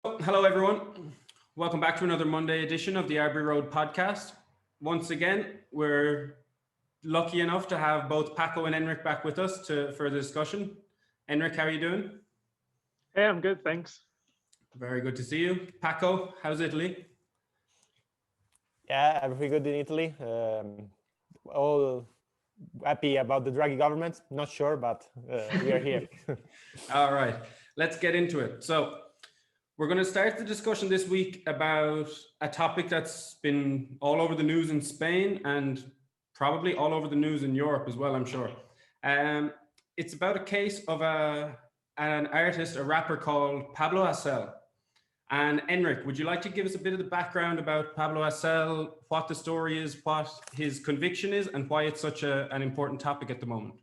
Hello, everyone. Welcome back to another Monday edition of the Arbury Road Podcast. Once again, we're lucky enough to have both Paco and Enric back with us for the discussion. Enric, how are you doing? Hey, I'm good, thanks. Very good to see you. Paco, how's Italy? Yeah, everything good in Italy. All happy about the Draghi government. Not sure, but we are here. All right, let's get into it. So we're going to start the discussion this week about a topic that's been all over the news in Spain and probably all over the news in Europe as well, I'm sure. It's about a case of an artist, a rapper called Pablo Hasèl. And Enric, would you like to give us a bit of the background about Pablo Hasèl, what the story is, what his conviction is, and why it's such an important topic at the moment?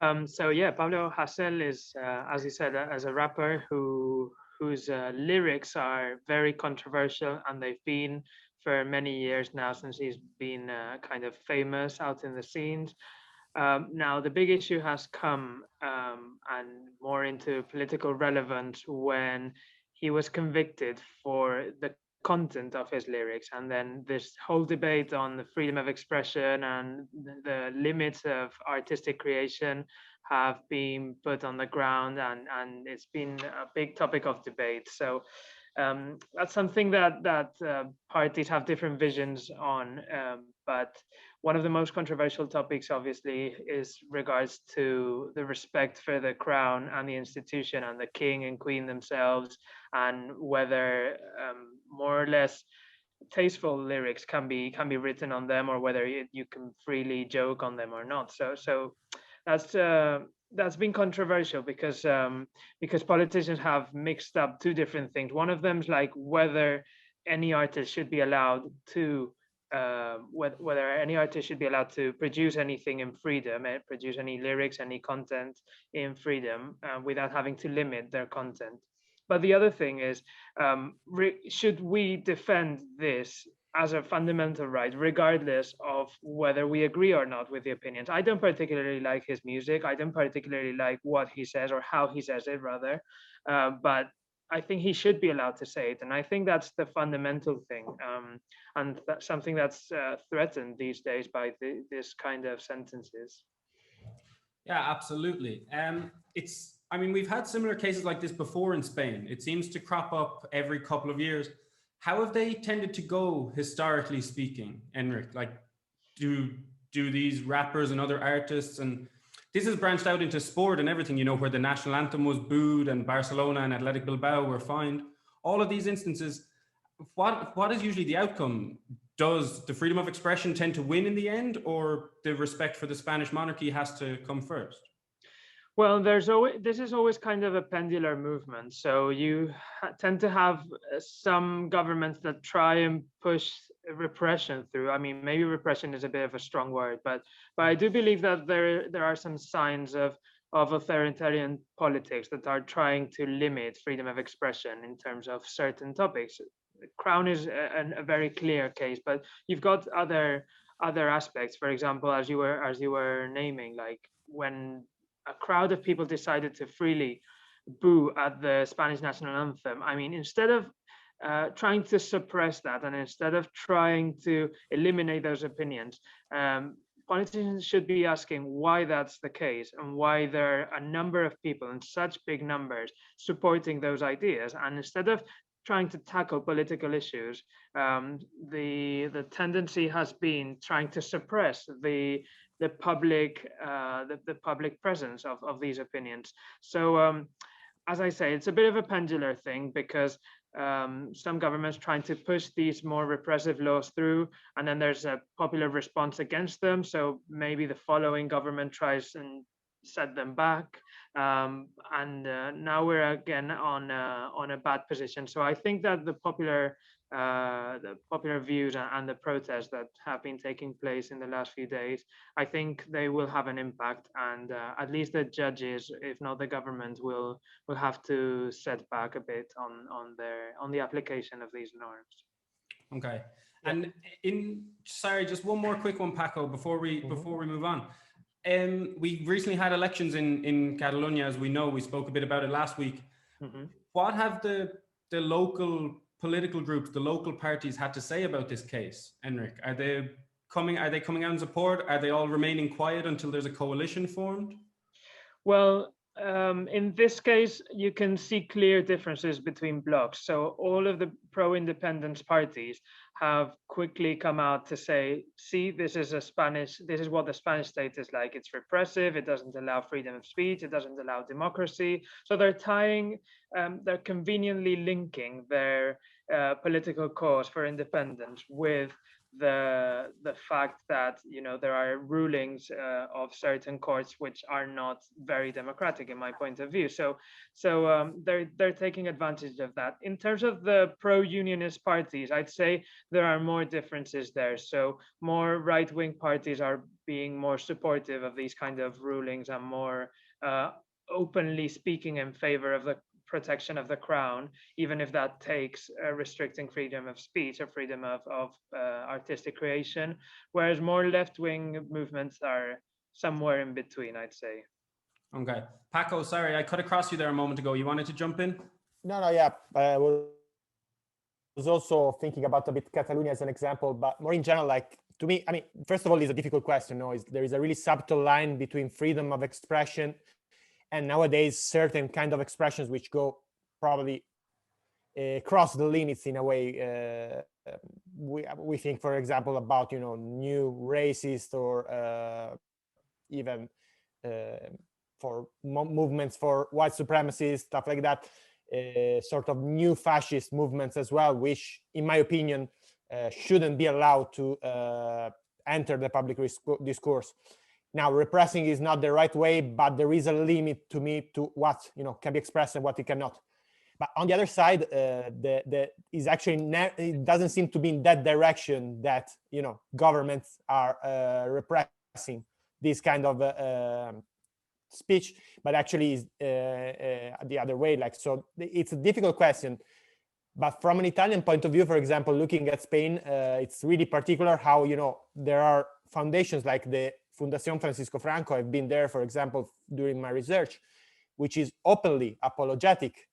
Pablo Hasèl is, as you said, as a rapper whose lyrics are very controversial, and they've been for many years now since he's been kind of famous out in the scenes. Now, the big issue has come and more into political relevance when he was convicted for the content of his lyrics, and then this whole debate on the freedom of expression and the limits of artistic creation have been put on the ground, and it's been a big topic of debate. So that's something that parties have different visions on, but one of the most controversial topics, obviously, is regards to the respect for the crown and the institution and the king and queen themselves, and whether more or less tasteful lyrics can be written on them, or whether you can freely joke on them or not. So that's been controversial because politicians have mixed up two different things. One of them is like whether any artist should be allowed to whether any artist should be allowed to produce anything in freedom, and produce any lyrics, any content in freedom, without having to limit their content. But the other thing is, should we defend this as a fundamental right, regardless of whether we agree or not with the opinions? I don't particularly like his music. I don't particularly like what he says, or how he says it, rather. But I think he should be allowed to say it. And I think that's the fundamental thing. And that's something that's threatened these days by this kind of sentences. Yeah, absolutely. We've had similar cases like this before in Spain. It seems to crop up every couple of years. How have they tended to go, historically speaking, Enric? Like, do these rappers and other artists, and this has branched out into sport and everything, where the national anthem was booed and Barcelona and Athletic Bilbao were fined. All of these instances, what is usually the outcome? Does the freedom of expression tend to win in the end, or the respect for the Spanish monarchy has to come first? Well, this is always kind of a pendular movement. So you tend to have some governments that try and push repression through. I mean, maybe repression is a bit of a strong word, but I do believe that there are some signs of authoritarian politics that are trying to limit freedom of expression in terms of certain topics. The Crown is a very clear case, but you've got other aspects. For example, as you were naming, like when a crowd of people decided to freely boo at the Spanish national anthem. I mean, instead of trying to suppress that, and instead of trying to eliminate those opinions, politicians should be asking why that's the case, and why there are a number of people in such big numbers supporting those ideas. And instead of trying to tackle political issues, the tendency has been trying to suppress the public presence of these opinions. So as I say, it's a bit of a pendular thing, because some governments trying to push these more repressive laws through, and then there's a popular response against them. So maybe the following government tries and set them back, and now we're again on a bad position. So I think that the popular views and the protests that have been taking place in the last few days, I think they will have an impact, and at least the judges, if not the government, will have to set back a bit on the application of these norms. Okay. And just one more quick one, Paco, before we move on. We recently had elections in Catalonia, as we know. We spoke a bit about it last week. Mm-hmm. what have the local political groups, the local parties had to say about this case, Enric? Are they coming out in support? Are they all remaining quiet until there's a coalition formed? Well, in this case, you can see clear differences between blocs. So all of the pro-independence parties have quickly come out to say, see, this is what the Spanish state is like. It's repressive. It doesn't allow freedom of speech. It doesn't allow democracy. So they're conveniently linking their political cause for independence with the fact that there are rulings of certain courts which are not very democratic in my point of view. So they're taking advantage of that. In terms of the pro-unionist parties, I'd say there are more differences there. So more right-wing parties are being more supportive of these kind of rulings and more openly speaking in favor of the protection of the crown, even if that takes restricting freedom of speech or freedom of artistic creation, whereas more left-wing movements are somewhere in between, I'd say. Okay. Paco, sorry, I cut across you there a moment ago. You wanted to jump in? No, yeah. I was also thinking about a bit Catalonia as an example, but more in general, like, to me, I mean, first of all, it's a difficult question. There is a really subtle line between freedom of expression and nowadays certain kind of expressions which go probably cross the limits in a way. We think, for example, about new racist or even for movements for white supremacists, stuff like that. Sort of new fascist movements as well, which, in my opinion, shouldn't be allowed to enter the public discourse. Now, repressing is not the right way, but there is a limit to me to what can be expressed and what it cannot. But on the other side, is actually it doesn't seem to be in that direction that governments are repressing this kind of speech, but actually is the other way. Like, so it's a difficult question. But from an Italian point of view, for example, looking at Spain, it's really particular how there are foundations like the Fundación Francisco Franco. I've been there, for example, during my research, which is openly apologetic,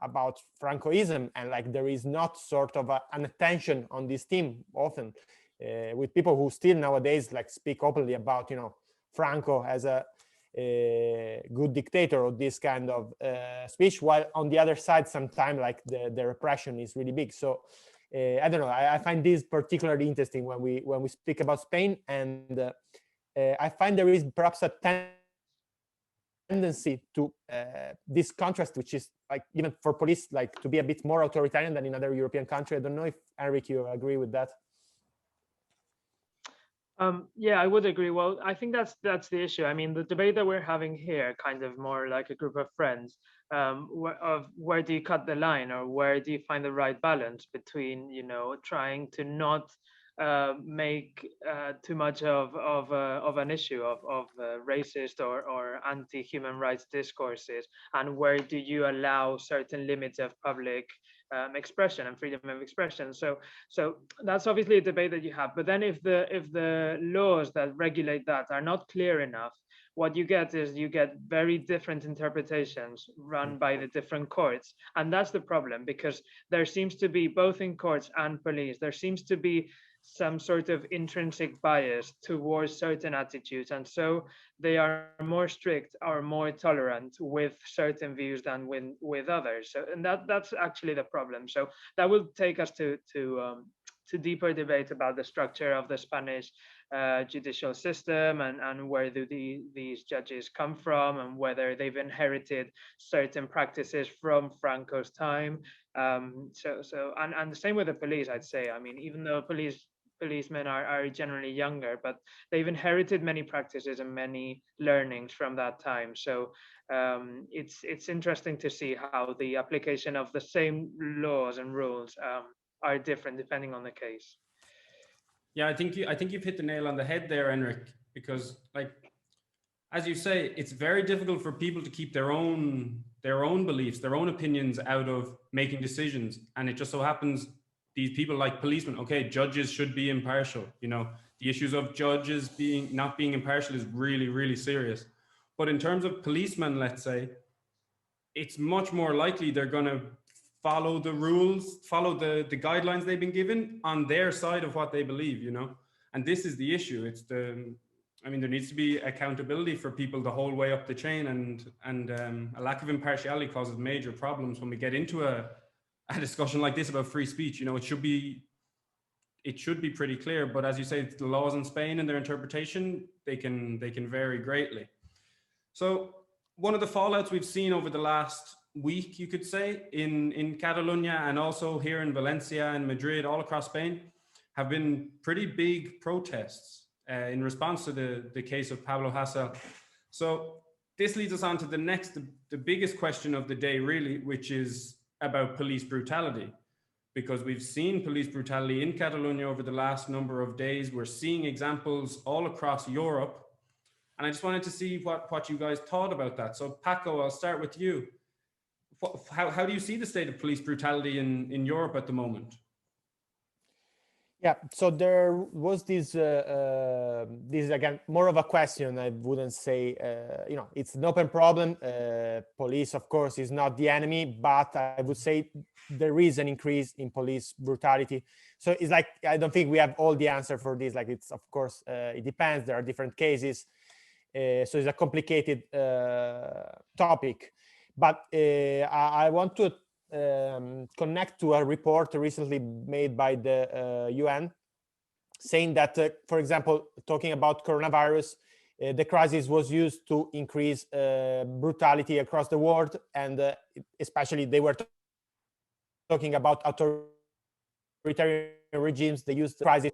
about Francoism, and like there is not sort of an attention on this theme often with people who still nowadays like speak openly about Franco as a good dictator or this kind of speech, while on the other side, sometimes like the repression is really big. So I don't know. I find this particularly interesting when we speak about Spain, and I find there is perhaps a tendency to this contrast, which is like even for police, like to be a bit more authoritarian than in other European countries. I don't know if Enric, you agree with that. Yeah, I would agree. Well, I think that's the issue. I mean, the debate that we're having here, kind of more like a group of friends, where do you cut the line, or where do you find the right balance between, trying to not make too much of an issue of racist or anti-human rights discourses, and where do you allow certain limits of public expression and freedom of expression. So that's obviously a debate that you have. But then if the laws that regulate that are not clear enough, what you get is very different interpretations run by the different courts. And that's the problem, because there seems to be, both in courts and police, there seems to be some sort of intrinsic bias towards certain attitudes, and so they are more strict or more tolerant with certain views than with others. So, and that's actually the problem. So that will take us to deeper debate about the structure of the Spanish judicial system, and where do these judges come from, and whether they've inherited certain practices from Franco's time. And the same with the police, I'd say. I mean, even though policemen are generally younger, but they've inherited many practices and many learnings from that time. So it's interesting to see how the application of the same laws and rules are different depending on the case. Yeah, I think you've hit the nail on the head there, Enric, because like, as you say, it's very difficult for people to keep their own beliefs, their own opinions out of making decisions. And it just so happens these people, like policemen, okay, judges should be impartial. The issues of judges not being impartial is really, really serious. But in terms of policemen, let's say, it's much more likely they're going to follow the rules, follow the guidelines they've been given on their side of what they believe, you know. And this is the issue. I mean, there needs to be accountability for people the whole way up the chain, and a lack of impartiality causes major problems when we get into a discussion like this about free speech. You know, it should be pretty clear, but as you say, the laws in Spain and their interpretation, they can vary greatly. So one of the fallouts we've seen over the last week, you could say, in Catalonia and also here in Valencia and Madrid, all across Spain, have been pretty big protests in response to the case of Pablo Hasèl. So this leads us on to the biggest question of the day, really, which is about police brutality. Because we've seen police brutality in Catalonia over the last number of days. We're seeing examples all across Europe. And I just wanted to see what you guys thought about that. So Paco, I'll start with you. How do you see the state of police brutality in Europe at the moment? Yeah, so there was this is again more of a question. I wouldn't say, it's an open problem. Police, of course, is not the enemy, but I would say there is an increase in police brutality. So it's like, I don't think we have all the answer for this. Like, it's, of course, it depends. There are different cases. So it's a complicated topic. But I want to connect to a report recently made by the UN, saying that, for example, talking about coronavirus, the crisis was used to increase brutality across the world, and especially they were talking about authoritarian regimes. They used the crisis,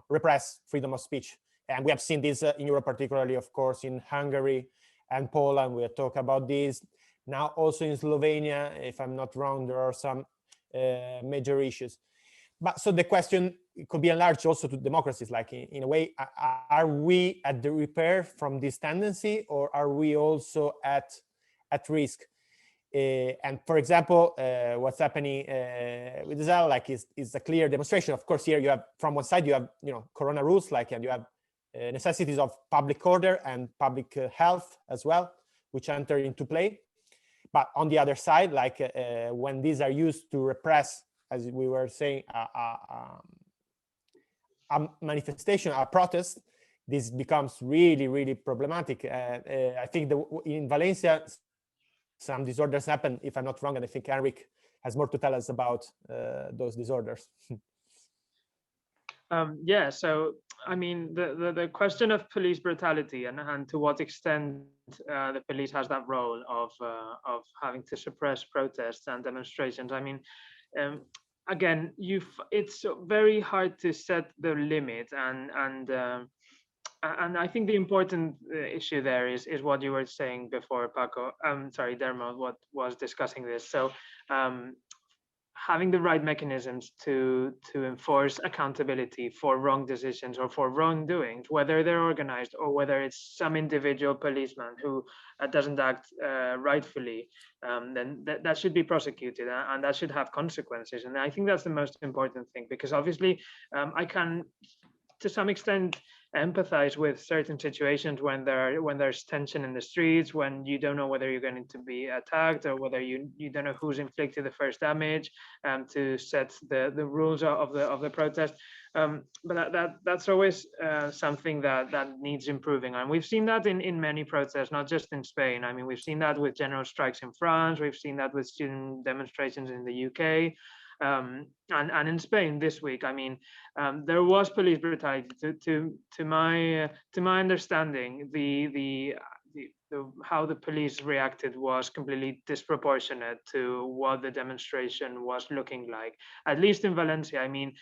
repress freedom of speech, and we have seen this in Europe, particularly, of course, in Hungary and Poland. We talk about this. Now also in Slovenia, if I'm not wrong, there are some major issues. But so the question could be enlarged also to democracies, like in a way, are we at the repair from this tendency, or are we also at risk? And for example, what's happening with Israel, like is a clear demonstration. Of course, here you have, from one side, you have, corona rules, like, and you have necessities of public order and public health as well, which enter into play. But on the other side, like when these are used to repress, as we were saying, a manifestation, a protest, this becomes really, really problematic. I think in Valencia, some disorders happen, if I'm not wrong, and I think Enric has more to tell us about those disorders. Yeah, so I mean, the question of police brutality and to what extent the police has that role of having to suppress protests and demonstrations. I mean, again, it's very hard to set the limit, and I think the important issue there is what you were saying before, Paco. Sorry, Dermot, what was discussing this. So. Having the right mechanisms to enforce accountability for wrong decisions or for wrongdoings, whether they're organized or whether it's some individual policeman who doesn't act rightfully, then that should be prosecuted, and that should have consequences. And I think that's the most important thing, because obviously I can, to some extent, empathize with certain situations when there's tension in the streets, when you don't know whether you're going to be attacked or whether you don't know who's inflicted the first damage, to set the rules of the protest. But that's always something that needs improving, and we've seen that in many protests, not just in Spain. I mean, we've seen that with general strikes in France. We've seen that with student demonstrations in the UK. And in Spain this week, I mean, there was police brutality. To my understanding, how the police reacted was completely disproportionate to what the demonstration was looking like. At least in Valencia, I mean,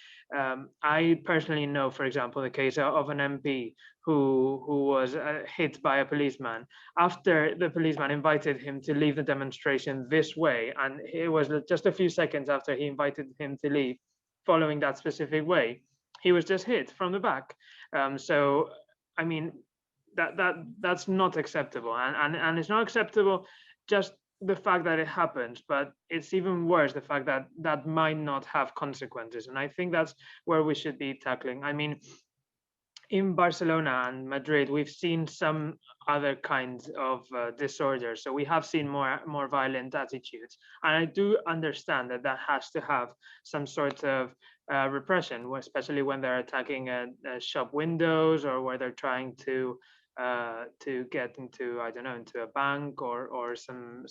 I personally know, for example, the case of an MP who was hit by a policeman after the policeman invited him to leave the demonstration this way, and it was just a few seconds after he invited him to leave, following that specific way, he was just hit from the back. So, I mean, that's not acceptable, and it's not acceptable just the fact that it happens, but it's even worse the fact that might not have consequences. And I think that's where we should be tackling. I mean, in Barcelona and Madrid, we've seen some other kinds of disorders. So we have seen more violent attitudes, and I do understand that that has to have some sort of repression, especially when they're attacking shop windows or where they're trying to get into, I don't know, into a bank or some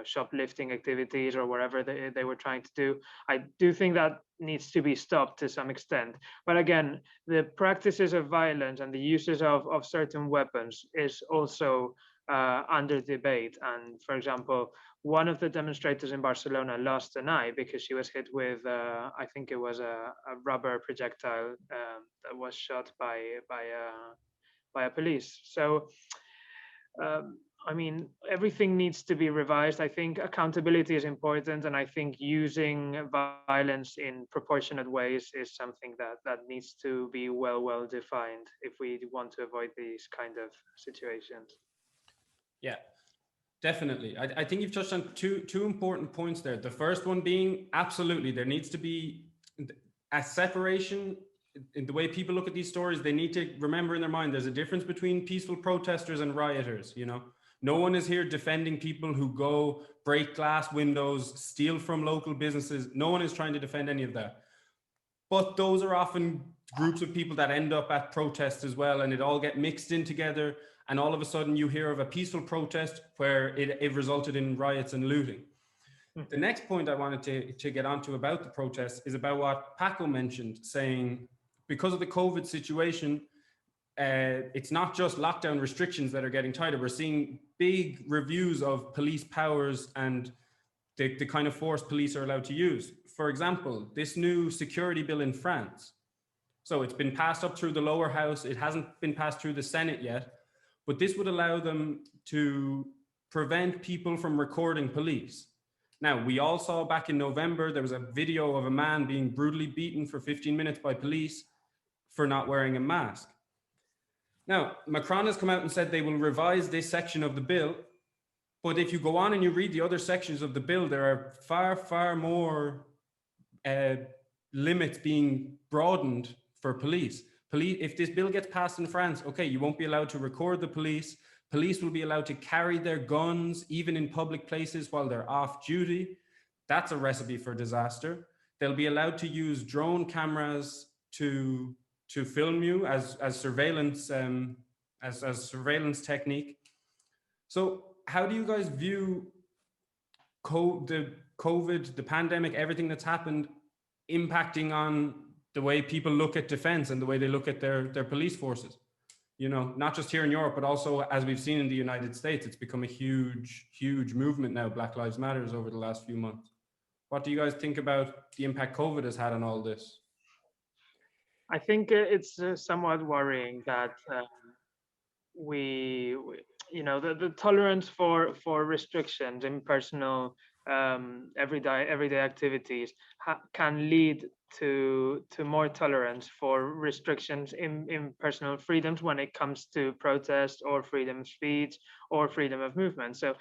shoplifting activities or whatever they were trying to do. I do think that needs to be stopped to some extent. But again, the practices of violence and the uses of certain weapons is also under debate. And for example, one of the demonstrators in Barcelona lost an eye because she was hit with, I think it was a rubber projectile that was shot by a police. So, I mean, everything needs to be revised. I think accountability is important, and I think using violence in proportionate ways is something that needs to be well defined if we want to avoid these kind of situations. Yeah, definitely. I think you've touched on two important points there. The first one being absolutely there needs to be a separation in the way people look at these stories. They need to remember in their mind there's a difference between peaceful protesters and rioters. No one is here defending people who go break glass windows, steal from local businesses. No one is trying to defend any of that. But those are often groups of people that end up at protests as well, and it all get mixed in together. And all of a sudden you hear of a peaceful protest where it resulted in riots and looting. The next point I wanted to get onto about the protests is about what Paco mentioned, saying because of the COVID situation, it's not just lockdown restrictions that are getting tighter. We're seeing big reviews of police powers and the kind of force police are allowed to use. For example, this new security bill in France. So it's been passed up through the lower house. It hasn't been passed through the Senate yet, but this would allow them to prevent people from recording police. Now, we all saw back in November, there was a video of a man being brutally beaten for 15 minutes by police for not wearing a mask. Now, Macron has come out and said they will revise this section of the bill, but if you go on and you read the other sections of the bill, there are far more limits being broadened for police. If this bill gets passed in France, okay, you won't be allowed to record the police. Police will be allowed to carry their guns, even in public places while they're off duty. That's a recipe for disaster. They'll be allowed to use drone cameras to film you as surveillance surveillance technique. So how do you guys view the COVID, the pandemic, everything that's happened impacting on the way people look at defense and the way they look at their police forces? Not just here in Europe, but also as we've seen in the United States, it's become a huge movement now, Black Lives Matters, over the last few months. What do you guys think about the impact COVID has had on all this? I think it's somewhat worrying that the tolerance for restrictions in personal everyday activities can lead to more tolerance for restrictions in personal freedoms when it comes to protest or freedom of speech or freedom of movement. So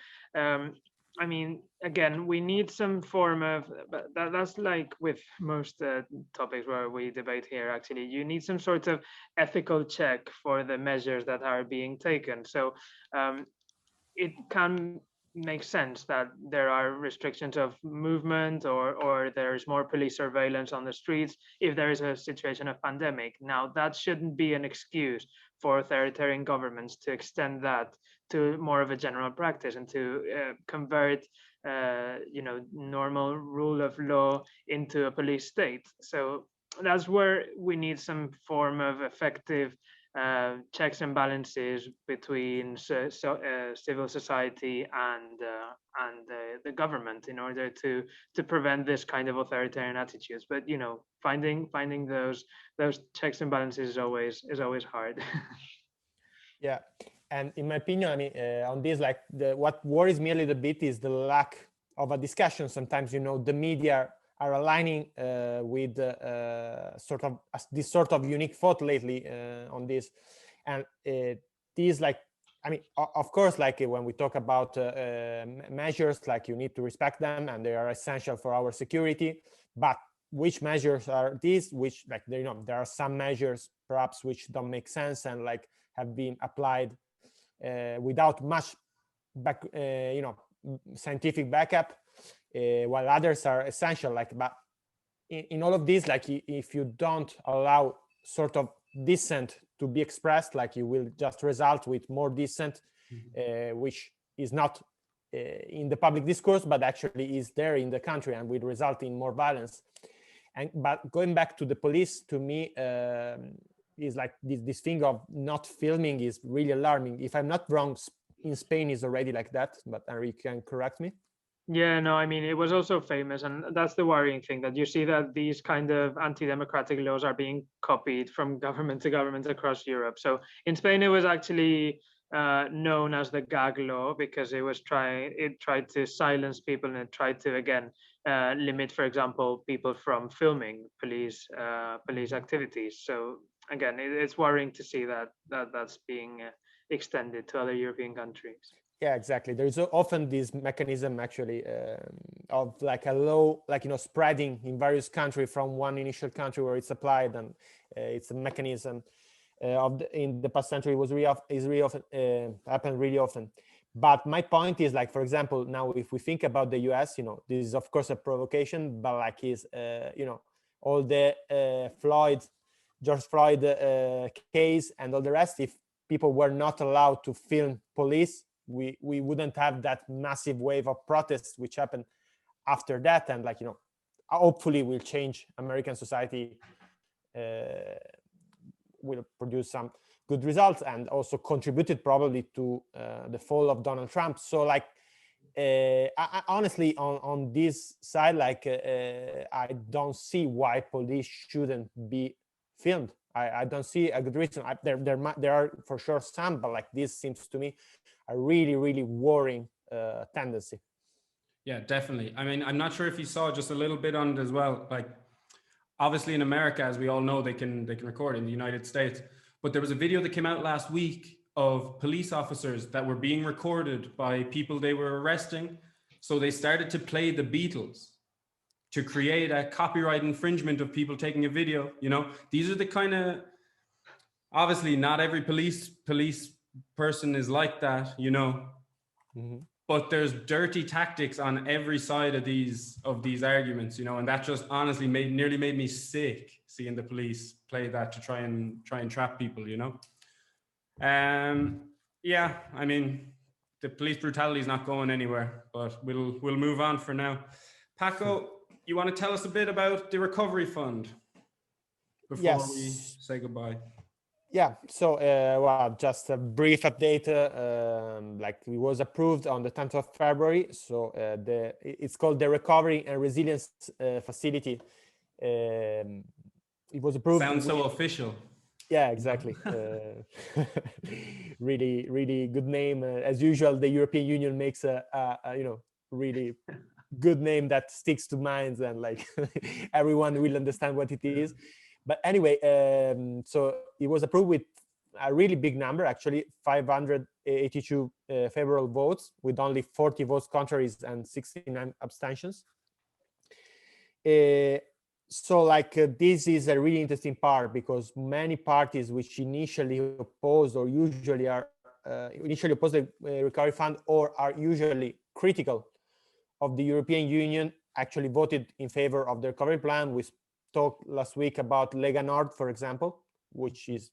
I mean, again, we need some form of, but that's like with most topics where we debate here, actually, you need some sort of ethical check for the measures that are being taken. So it can make sense that there are restrictions of movement or there's more police surveillance on the streets if there is a situation of pandemic. Now, that shouldn't be an excuse for authoritarian governments to extend that to more of a general practice and to convert normal rule of law into a police state. So that's where we need some form of effective checks and balances between civil society and the government in order to prevent this kind of authoritarian attitudes. But finding those checks and balances is always hard. Yeah, and in my opinion, I mean, on this, like what worries me a little bit is the lack of a discussion. Sometimes, the media are aligning with this sort of unique thought lately on this, and these, like, I mean, of course, like when we talk about measures, like you need to respect them and they are essential for our security, but which measures are these, which like there are some measures perhaps which don't make sense and like have been applied without much scientific backup, while others are essential. Like, but in all of these, like if you don't allow sort of dissent to be expressed, like you will just result with more dissent, which is not in the public discourse, but actually is there in the country and will result in more violence. But going back to the police, to me, is like this thing of not filming is really alarming. If I'm not wrong, in Spain is already like that, but Enric can correct me. Yeah, no, I mean, it was also famous, and that's the worrying thing, that you see that these kind of anti-democratic laws are being copied from government to government across Europe. So in Spain, it was actually known as the gag law because it tried to silence people, and it tried to, again, limit, for example, people from filming police activities. So again, it's worrying to see that's being extended to other European countries. Yeah, exactly. There's often this mechanism actually of like a law, like, spreading in various countries from one initial country where it's applied, and it's a mechanism in the past century is really often happened really often. But my point is, like, for example, now if we think about the US, this is of course a provocation, but like is all the George Floyd case and all the rest, if people were not allowed to film police, we wouldn't have that massive wave of protests which happened after that, and like hopefully will change American society, will produce some good results, and also contributed probably to the fall of Donald Trump. So like I honestly on this side, like I don't see why police shouldn't be filmed. I don't see a good reason. There are for sure some, but like this seems to me a really, really worrying tendency. Yeah, definitely. I mean, I'm not sure if you saw just a little bit on it as well. Like, obviously in America, as we all know, they can record in the United States. But there was a video that came out last week of police officers that were being recorded by people they were arresting. So they started to play the Beatles to create a copyright infringement of people taking a video. These are the kind of, obviously not every police person is like that, Mm-hmm. But there's dirty tactics on every side of these arguments, and that just honestly nearly made me sick seeing the police play that to try and trap people, Yeah, I mean, the police brutality is not going anywhere, but we'll move on for now. Paco, you want to tell us a bit about the recovery fund before we say goodbye? Yeah, so well, just a brief update. Like it was approved on the 10th of February. So it's called the Recovery and Resilience Facility. It was approved. Sounds so official. Yeah, exactly. Really, really good name. As usual, the European Union makes a really good name that sticks to minds, and like everyone will understand what it is. But anyway, so it was approved with a really big number, actually 582 favorable votes, with only 40 votes contraries and 69 abstentions. So like this is a really interesting part, because many parties which initially opposed or usually are initially oppose the recovery fund or are usually critical of the European Union actually voted in favor of the recovery plan. We talked last week about Lega Nord, for example, which is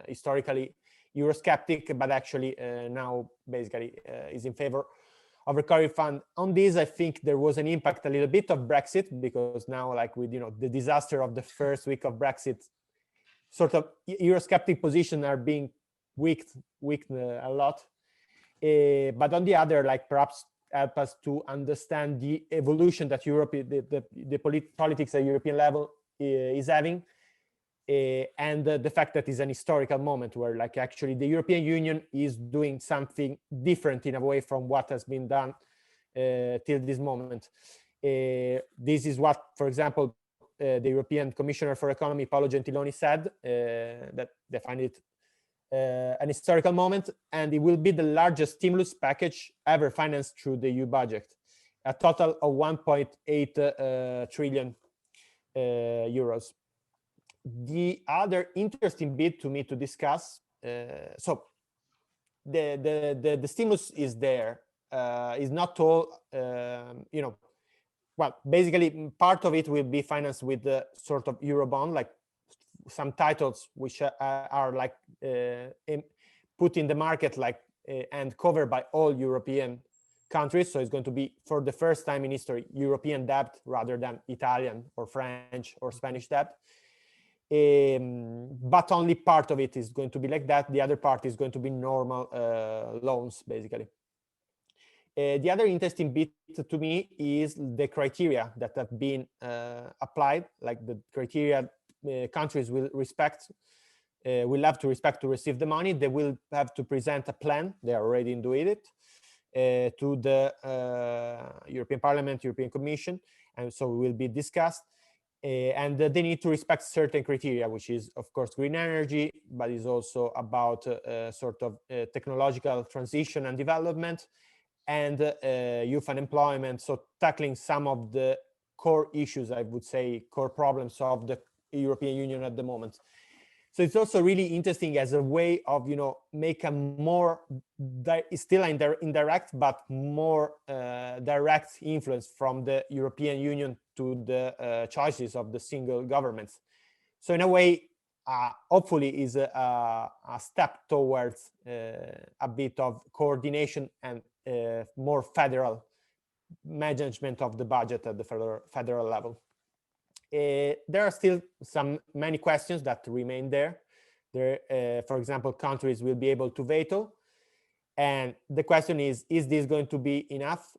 historically Eurosceptic, but actually now basically is in favor of recovery fund. On this, I think there was an impact a little bit of Brexit, because now, like with the disaster of the first week of Brexit, sort of Eurosceptic positions are being weakened a lot. But on the other, like perhaps help us to understand the evolution that Europe, the politics at European level is having, and the fact that it's an historical moment where like actually the European Union is doing something different in a way from what has been done till this moment. This is what, for example, the European Commissioner for Economy, Paolo Gentiloni, said, that they find it an historical moment, and it will be the largest stimulus package ever financed through the EU budget, a total of 1.8 trillion euros. The other interesting bit to me to discuss, so the stimulus is there, is not all, well, basically part of it will be financed with the sort of Eurobond, like some titles which are like put in the market, like and covered by all European countries. So it's going to be, for the first time in history, European debt rather than Italian or French or Spanish debt. But only part of it is going to be like that. The other part is going to be normal loans, basically. The other interesting bit to me is the criteria that have been applied, like the criteria countries will have to respect to receive the money. They will have to present a plan. They are already doing it to the European Parliament, European Commission, and so will be discussed. And they need to respect certain criteria, which is, of course, green energy, but is also about sort of technological transition and development, and youth unemployment. So tackling some of the core issues, I would say, core problems of the European Union at the moment. So it's also really interesting as a way of, make a more still indirect, but more direct influence from the European Union to the choices of the single governments. So in a way, hopefully is a step towards a bit of coordination and more federal management of the budget at the federal level. There are still many questions that remain there. For example, countries will be able to veto. And the question is this going to be enough?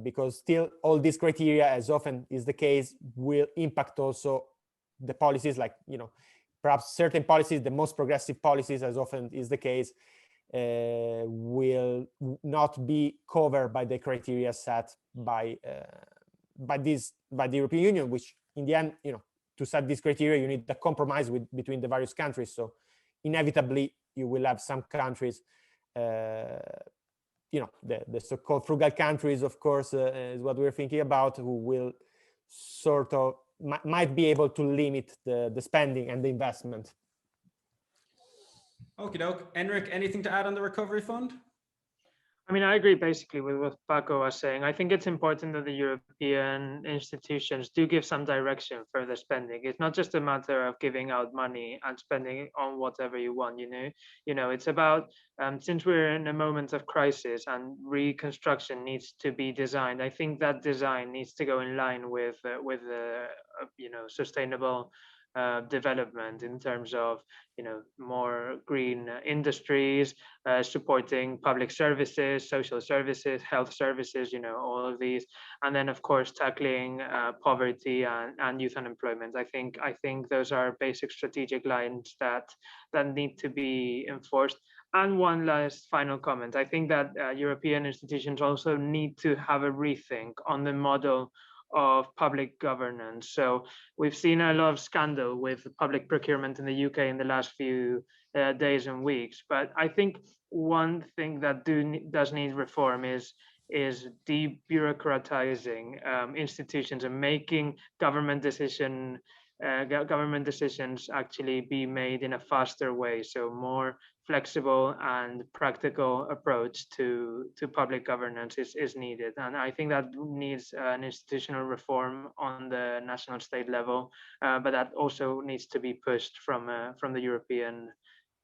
Because still all these criteria, as often is the case, will impact also the policies, like, perhaps certain policies, the most progressive policies, as often is the case, will not be covered by the criteria set by the European Union, which in the end, to set this criteria, you need a compromise between the various countries. So inevitably, you will have some countries, the so-called frugal countries, of course, is what we're thinking about, who will sort of might be able to limit the spending and the investment. Okie doke. Enric, anything to add on the recovery fund? I mean, I agree basically with what Paco was saying. I think it's important that the European institutions do give some direction for the spending. It's not just a matter of giving out money and spending it on whatever you want, it's about, since we're in a moment of crisis and reconstruction needs to be designed, I think that design needs to go in line with sustainable development in terms of more green industries, supporting public services, social services, health services, all of these, and then of course tackling poverty and youth unemployment. I think those are basic strategic lines that need to be enforced. And one last final comment: I think that European institutions also need to have a rethink on the model of public governance. So we've seen a lot of scandal with public procurement in the UK in the last few days and weeks. But I think one thing that does need reform is debureaucratizing institutions and making government decisions actually be made in a faster way. So more flexible and practical approach to public governance is needed. And I think that needs an institutional reform on the national state level, but that also needs to be pushed from the European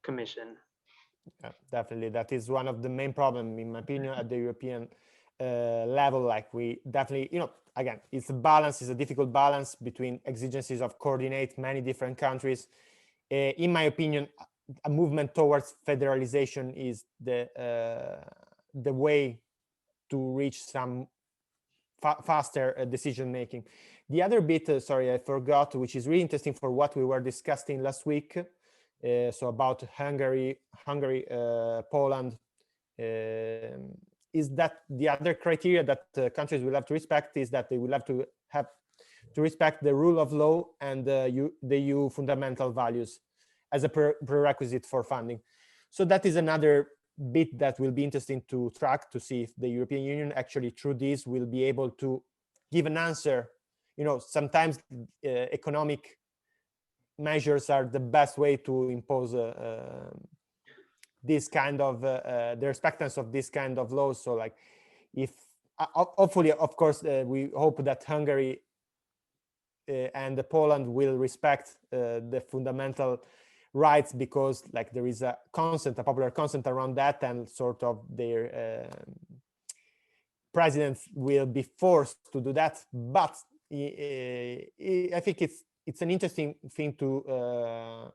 Commission. Yeah, definitely. That is one of the main problems, in my opinion, at the European level. Like, we definitely, again, it's a difficult balance between exigencies of coordinate many different countries. In my opinion, a movement towards federalization is the way to reach some faster decision making. The other bit, sorry, I forgot, which is really interesting for what we were discussing last week. So about Hungary, Poland, is that the other criteria that countries will have to respect is that they will have to respect the rule of law and the EU fundamental values as a prerequisite for funding. So that is another bit that will be interesting to track, to see if the European Union actually through this will be able to give an answer sometimes economic measures are the best way to impose this kind of the expectance of this kind of laws. So like, if hopefully, of course, we hope that Hungary and Poland will respect the fundamental rights, because like there is a popular consent around that, and sort of their presidents will be forced to do that. But I think it's an interesting thing to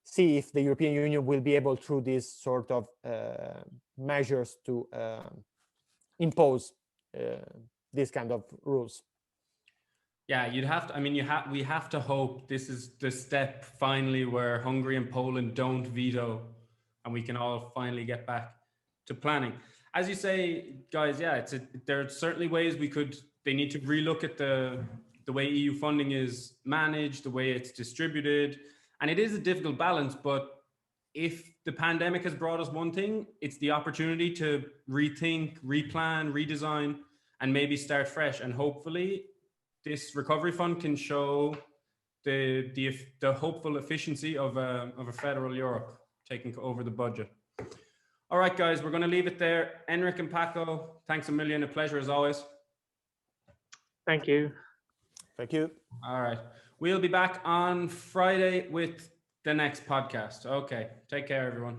see if the European Union will be able, through these sort of measures, to impose these kind of rules. Yeah, you'd have to. I mean, we have to hope this is the step finally where Hungary and Poland don't veto, and we can all finally get back to planning. As you say, guys, yeah, there are certainly ways they need to relook at the way EU funding is managed, the way it's distributed, and it is a difficult balance. But if the pandemic has brought us one thing, it's the opportunity to rethink, replan, redesign, and maybe start fresh. And hopefully, this recovery fund can show the hopeful efficiency of a federal Europe taking over the budget. All right, guys, we're going to leave it there. Enric and Paco, thanks a million. A pleasure as always. Thank you. Thank you. All right. We'll be back on Friday with the next podcast. Okay. Take care, everyone.